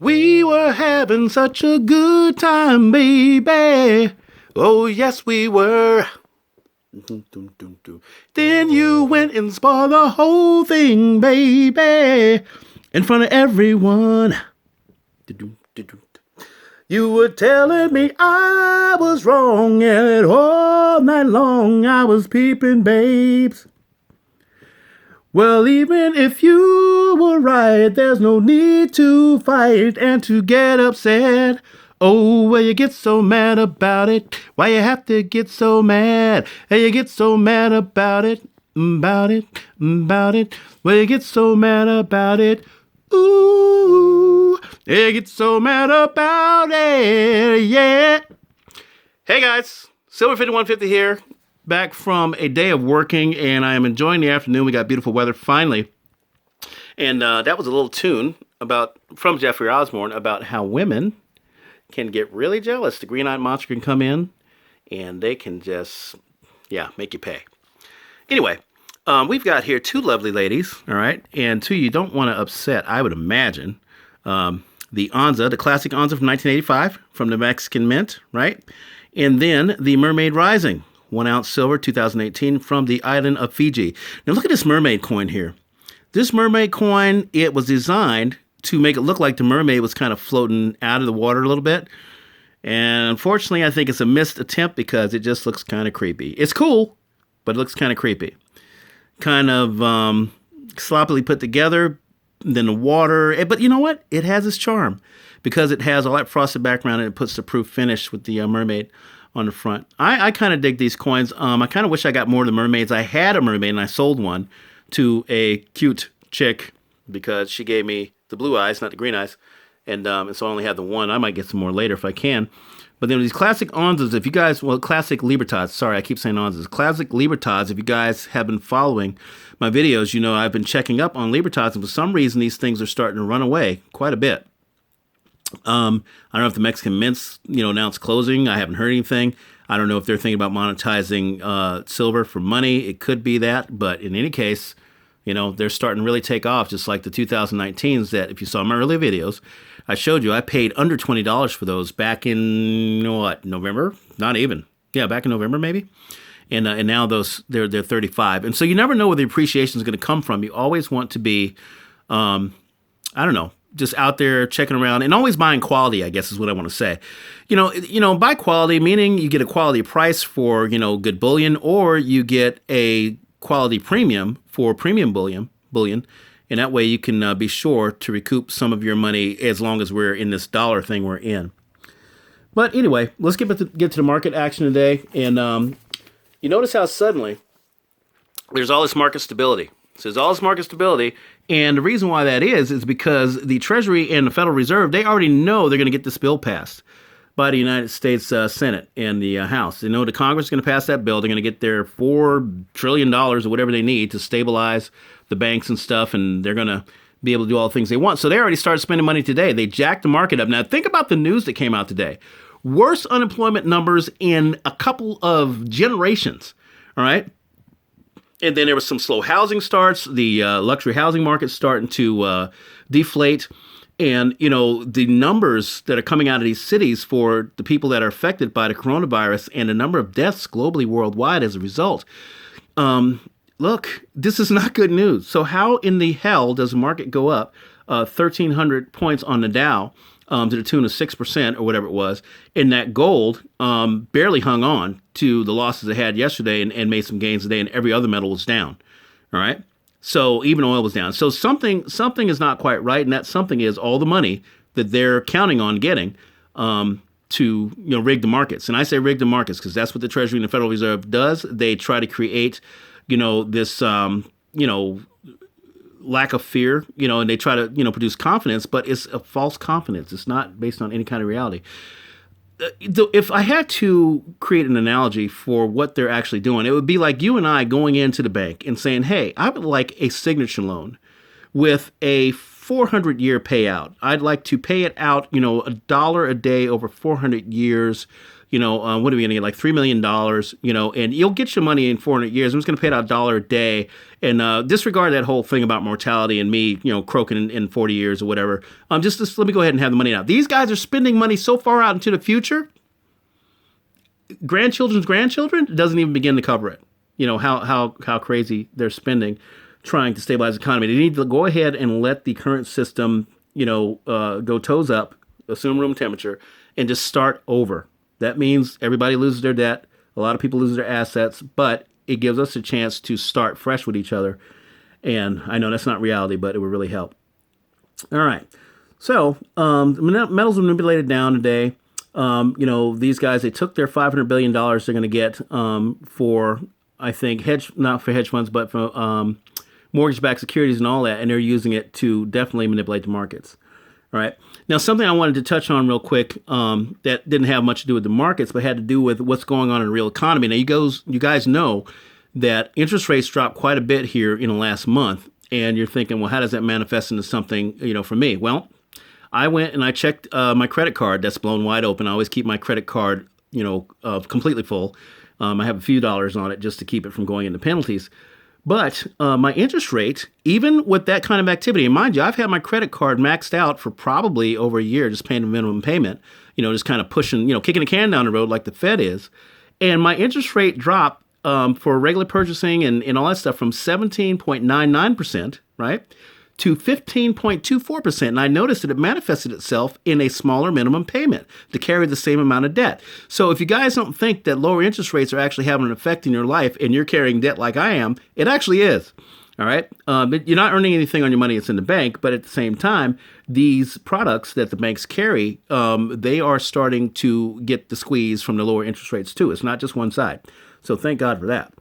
We were having such a good time, baby. Oh, yes, we were. Then you went and spoiled the whole thing, baby, in front of everyone. You were telling me I was wrong, and all night long I was peeping, babes. Well, even if you were right, there's no need to fight and to get upset. Oh, well, you get so mad about it. Why you have to get so mad? Hey, you get so mad about it, about it, about it. Well, you get so mad about it. Ooh, you get so mad about it, yeah. Hey, guys, Silver5150 here. Back from a day of working, and I am enjoying the afternoon. We got beautiful weather finally, and that was a little tune from Jeffrey Osborne about how women can get really jealous. The green-eyed monster can come in, and they can just, make you pay. Anyway, we've got here two lovely ladies, all right, and two you don't want to upset, I would imagine. The Onza, the classic Onza from 1985 from the Mexican Mint, right, and then the Mermaid Rising. 1 ounce silver, 2018, from the island of Fiji. Now look at this mermaid coin here. This mermaid coin, it was designed to make it look like the mermaid was kind of floating out of the water a little bit. And unfortunately, I think it's a missed attempt because it just looks kind of creepy. It's cool, but it looks kind of creepy. Kind of sloppily put together, then the water. But you know what? It has its charm because it has all that frosted background and it puts the proof finish with the mermaid on the front. I kind of dig these coins. I kind of wish I got more of the mermaids. I had a mermaid and I sold one to a cute chick because she gave me the blue eyes, not the green eyes. And so I only have the one. I might get some more later if I can. But then these classic Onzas, if you guys, classic Libertads. Sorry, I keep saying Onzas. Classic Libertads, if you guys have been following my videos, you know I've been checking up on Libertads. And for some reason, these things are starting to run away quite a bit. I don't know if the Mexican Mints, announced closing. I haven't heard anything. I don't know if they're thinking about monetizing silver for money. It could be that, but in any case, they're starting to really take off, just like the 2019s that, if you saw my earlier videos, I showed you I paid under $20 for those back in, November? Not even. Yeah, back in November maybe. And now they're 35. And so you never know where the appreciation is going to come from. You always want to be, just out there checking around and always buying quality, I guess is what I want to say. Buy quality, meaning you get a quality price for, good bullion, or you get a quality premium for premium bullion. And that way you can be sure to recoup some of your money as long as we're in this dollar thing we're in. But anyway, let's get to the market action today. And you notice how suddenly there's all this market stability. So there's all this market stability, and the reason why that is because the Treasury and the Federal Reserve, they already know they're going to get this bill passed by the United States Senate and the House. They know the Congress is going to pass that bill. They're going to get their $4 trillion or whatever they need to stabilize the banks and stuff, and they're going to be able to do all the things they want. So they already started spending money today. They jacked the market up. Now think about the news that came out today. Worst unemployment numbers in a couple of generations, all right? And then there was some slow housing starts. The luxury housing market starting to deflate. And, the numbers that are coming out of these cities for the people that are affected by the coronavirus and the number of deaths globally worldwide as a result. Look, this is not good news. So how in the hell does the market go up 1,300 points on the Dow to the tune of 6% or whatever it was, and that gold barely hung on to the losses it had yesterday and made some gains today, and every other metal was down. All right, so even oil was down. So something is not quite right, and that something is all the money that they're counting on getting to rig the markets. And I say rig the markets because that's what the Treasury and the Federal Reserve does. They try to create this lack of fear, and they try to, produce confidence, but it's a false confidence. It's not based on any kind of reality. If I had to create an analogy for what they're actually doing, it would be like you and I going into the bank and saying, hey, I would like a signature loan with a 400-year payout. I'd like to pay it out, $1 a day over 400 years, what are we going to get, like $3 million, and you'll get your money in 400 years. I'm just going to pay out $1 a day and disregard that whole thing about mortality and me, croaking in 40 years or whatever. Just let me go ahead and have the money now. These guys are spending money so far out into the future. Grandchildren's grandchildren doesn't even begin to cover it. How crazy they're spending trying to stabilize the economy. They need to go ahead and let the current system, go toes up, assume room temperature, and just start over. That means everybody loses their debt. A lot of people lose their assets, but it gives us a chance to start fresh with each other. And I know that's not reality, but it would really help. All right. So metals were manipulated down today. These guys, they took their $500 billion they're going to get for, I think, not for hedge funds, but for mortgage-backed securities and all that, and they're using it to definitely manipulate the markets. All right. Now, something I wanted to touch on real quick that didn't have much to do with the markets, but had to do with what's going on in the real economy. Now, you guys know that interest rates dropped quite a bit here in the last month, and you're thinking, well, how does that manifest into something, for me? Well, I went and I checked my credit card that's blown wide open. I always keep my credit card, completely full. I have a few dollars on it just to keep it from going into penalties. But my interest rate, even with that kind of activity, and mind you, I've had my credit card maxed out for probably over a year, just paying a minimum payment, just kind of pushing, kicking the can down the road like the Fed is. And my interest rate dropped for regular purchasing and all that stuff from 17.99%, right, to 15.24%. And I noticed that it manifested itself in a smaller minimum payment to carry the same amount of debt. So if you guys don't think that lower interest rates are actually having an effect in your life and you're carrying debt like I am, it actually is. All right. But you're not earning anything on your money that's in the bank. But at the same time, these products that the banks carry, they are starting to get the squeeze from the lower interest rates too. It's not just one side. So thank God for that.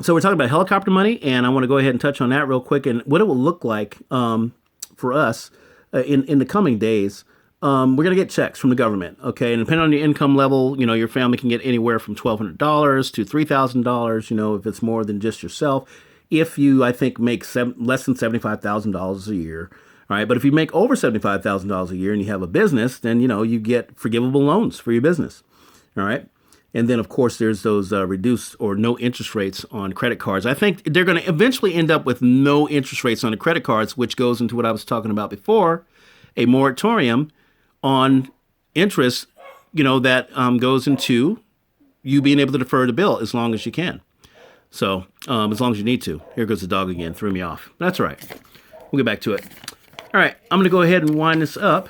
So we're talking about helicopter money, and I want to go ahead and touch on that real quick and what it will look like for us in the coming days. We're going to get checks from the government, okay? And depending on your income level, your family can get anywhere from $1,200 to $3,000, if it's more than just yourself. If you, I think, make less than $75,000 a year, all right? But if you make over $75,000 a year and you have a business, then, you get forgivable loans for your business, all right? And then, of course, there's those reduced or no interest rates on credit cards. I think they're going to eventually end up with no interest rates on the credit cards, which goes into what I was talking about before, a moratorium on interest, that goes into you being able to defer the bill as long as you can. So as long as you need to. Here goes the dog again. Threw me off. That's all right. We'll get back to it. All right. I'm going to go ahead and wind this up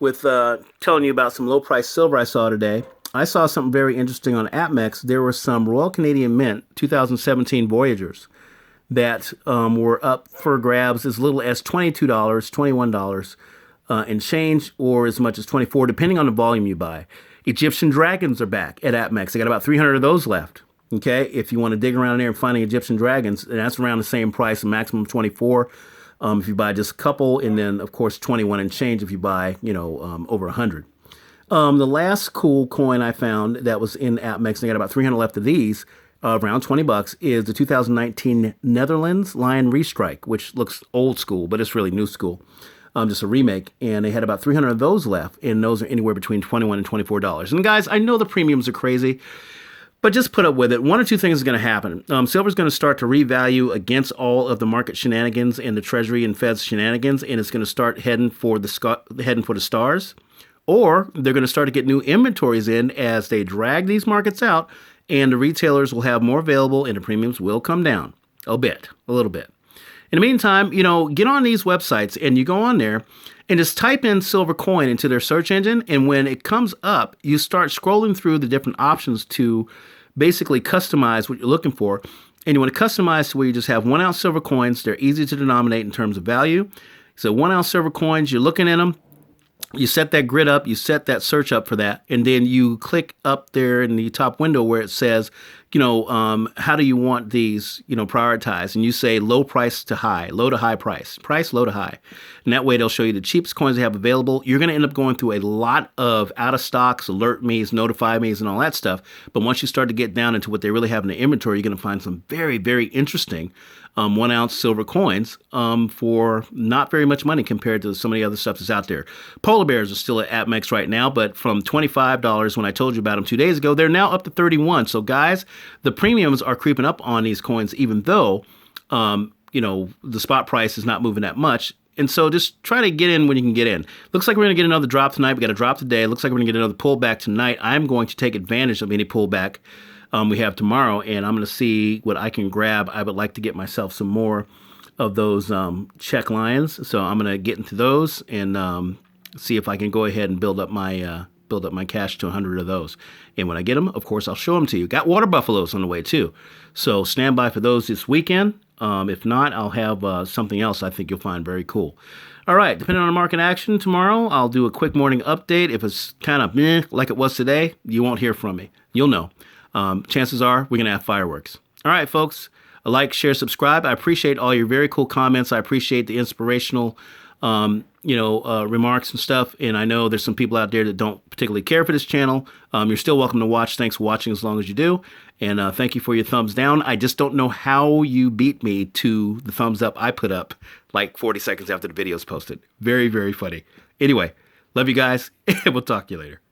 with telling you about some low-price silver I saw today. I saw something very interesting on APMEX. There were some Royal Canadian Mint 2017 Voyagers that were up for grabs as little as $22, $21 and change, or as much as $24, depending on the volume you buy. Egyptian Dragons are back at APMEX. They got about 300 of those left. Okay, if you want to dig around there and finding Egyptian Dragons, that's around the same price, a maximum of 24 if you buy just a couple, and then, of course, 21 and change if you buy, over 100. The last cool coin I found that was in APMEX, and I got about 300 left of these, around $20, is the 2019 Netherlands Lion Restrike, which looks old school, but it's really new school. Just a remake, and they had about 300 of those left, and those are anywhere between $21 and $24. And guys, I know the premiums are crazy, but just put up with it. One or two things is going to happen. Silver's going to start to revalue against all of the market shenanigans and the Treasury and Fed's shenanigans, and it's going to start heading for the stars. Or they're going to start to get new inventories in as they drag these markets out, and the retailers will have more available, and the premiums will come down a little bit. In the meantime, get on these websites, and you go on there and just type in silver coin into their search engine, and when it comes up, you start scrolling through the different options to basically customize what you're looking for. And you want to customize to where you just have 1 ounce silver coins. They're easy to denominate in terms of value. So 1 ounce silver coins, you're looking at them. You set that grid up, you set that search up for that, and then you click up there in the top window where it says, how do you want these, prioritized? And you say low price to high, low to high price, low to high. And that way they'll show you the cheapest coins they have available. You're going to end up going through a lot of out of stocks, alert me's, notify me's, and all that stuff. But once you start to get down into what they really have in the inventory, you're going to find some very, very interesting 1 ounce silver coins for not very much money compared to some of the other stuff that's out there. Polar bears are still at APMEX right now, but from $25 when I told you about them 2 days ago, they're now up to $31. So guys, the premiums are creeping up on these coins, even though, the spot price is not moving that much. And so just try to get in when you can get in. Looks like we're going to get another drop tonight. We got a drop today. Looks like we're going to get another pullback tonight. I'm going to take advantage of any pullback we have tomorrow, and I'm going to see what I can grab. I would like to get myself some more of those check lions, so I'm going to get into those and see if I can go ahead and build up my cash to 100 of those. And when I get them, of course, I'll show them to you. Got water buffaloes on the way too, so stand by for those this weekend. If not, I'll have something else I think you'll find very cool. All right, depending on the market action tomorrow, I'll do a quick morning update. If it's kind of meh like it was today, you won't hear from me. You'll know. Chances are we're going to have fireworks. All right, folks, like, share, subscribe. I appreciate all your very cool comments. I appreciate the inspirational, remarks and stuff. And I know there's some people out there that don't particularly care for this channel. You're still welcome to watch. Thanks for watching as long as you do. And thank you for your thumbs down. I just don't know how you beat me to the thumbs up I put up like 40 seconds after the video's posted. Very, very funny. Anyway, love you guys, and we'll talk to you later.